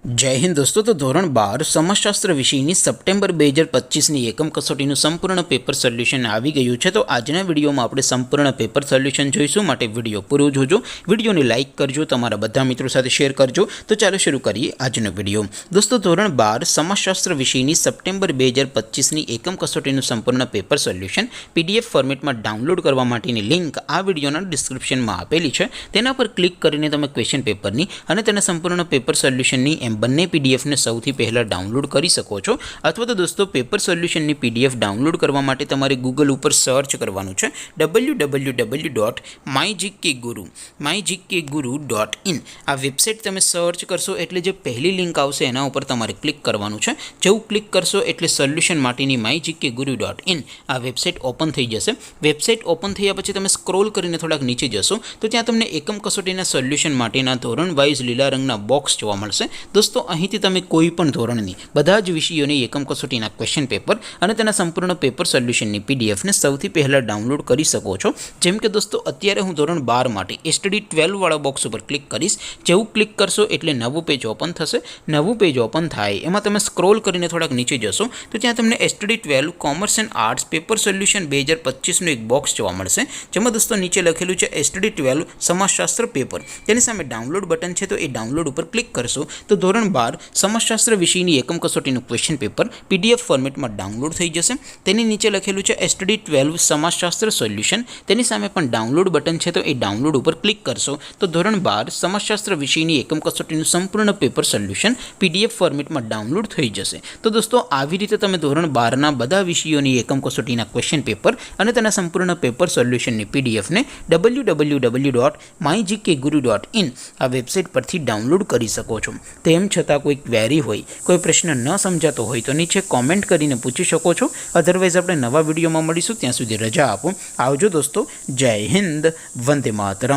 जय हिंद दोस्तों। तो धोरण 12 समाजशास्त्र विषयની સપ્ટેમ્બર 2025ની એકમ કસોટીનું સંપૂર્ણ પેપર સોલ્યુશન આવી ગયું છે। તો આજના વિડીયોમાં આપણે સંપૂર્ણ પેપર સોલ્યુશન જોઈશું, માટે વિડીયો પૂરો જોજો, વિડીયોને લાઇક કરજો, તમારા બધા મિત્રો સાથે શેર કરજો। તો ચાલો શરૂ કરીએ આજનો વિડીયો। દોસ્તો ધોરણ 12 સમાજશાસ્ત્ર વિષયની સપ્ટેમ્બર 2025ની એકમ કસોટીનું સંપૂર્ણ પેપર સોલ્યુશન પીડીએફ ફોર્મેટમાં ડાઉનલોડ કરવા માટેની લિંક આ વિડીયોના ડિસ્ક્રિપ્શનમાં આપેલી છે। તેના પર ક્લિક કરીને તમે ક્વેશ્ચન પેપરની અને તેના સંપૂર્ણ પેપર સોલ્યુશનની બંને પીડીએફને સૌથી પહેલાં ડાઉનલોડ કરી શકો છો। અથવા તો દોસ્તો પેપર સોલ્યુશનની પીડીએફ ડાઉનલોડ કરવા માટે તમારે ગૂગલ ઉપર સર્ચ કરવાનું છે www.mygkguru.in। આ વેબસાઇટ તમે સર્ચ કરશો એટલે જે પહેલી લિંક આવશે એના ઉપર તમારે ક્લિક કરવાનું છે। જેવું ક્લિક કરશો એટલે સોલ્યુશન માટેની mygkguru.in આ વેબસાઇટ ઓપન થઈ જશે। વેબસાઇટ ઓપન થયા પછી તમે સ્ક્રોલ કરીને થોડાક નીચે જશો તો ત્યાં તમને એકમ કસોટીના સોલ્યુશન માટેના ધોરણ વાઇઝ લીલા રંગના બોક્સ જોવા મળશે। दोस्तों અહીંથી તમે કોઈ પણ ધોરણની બધા જ વિષયોની એકમ કસોટીના ક્વેશ્ચન પેપર અને તેના સંપૂર્ણ પેપર સોલ્યુશનની પીડીએફને સૌથી પહેલાં ડાઉનલોડ કરી શકો છો। જેમ કે દોસ્તો અત્યારે હું ધોરણ 12 માટે એસટીડી 12 વાળા બોક્સ ઉપર ક્લિક કરીશ। જેવું ક્લિક કરશો એટલે નવું પેજ ઓપન થશે। નવું પેજ ઓપન થાય એમાં તમે સ્ક્રોલ કરીને થોડાક નીચે જશો તો ત્યાં તમને STD 12 commerce and arts paper solution 2025નું એક બોક્સ જોવા મળશે, જેમાં દોસ્તો નીચે લખેલું છે એસટીડી 12 સમાજશાસ્ત્ર પેપર। તેની સામે ડાઉનલોડ બટન છે, તો એ ડાઉનલોડ ઉપર ક્લિક કરશો તો ધોરણ 12 સમાજશાસ્ત્ર વિષયની એકમ કસોટીનું ક્વેશ્ચન પેપર પીડીએફ ફોર્મેટમાં ડાઉનલોડ થઈ જશે। તેની નીચે લખેલું છે એસટીડી 12 સમાજશાસ્ત્ર સોલ્યુશન, તેની સામે પણ ડાઉનલોડ બટન છે, તો એ ડાઉનલોડ ઉપર ક્લિક કરશો તો ધોરણ 12 સમાજશાસ્ત્ર વિષયની એકમ કસોટીનું સંપૂર્ણ પેપર સોલ્યુશન પીડીએફ ફોર્મેટમાં ડાઉનલોડ થઈ જશે। તો દોસ્તો આવી રીતે તમે ધોરણ 12ના બધા વિષયોની એકમ કસોટીના ક્વેશ્ચન પેપર અને તેના સંપૂર્ણ પેપર સોલ્યુશનની પીડીએફને www.mygkguru.in આ વેબસાઇટ પરથી ડાઉનલોડ કરી શકો છો। તેમ છતાં કોઈ ક્વેરી હોય, કોઈ પ્રશ્ન ન સમજાતો હોય તો નીચે કોમેન્ટ કરીને પૂછી શકો છો। અધરવાઇઝ આપણે નવા વિડીયોમાં મળીશું, ત્યાં સુધી રજા આપો। આવજો દોસ્તો, જય હિન્દ, વંદે માતરમ।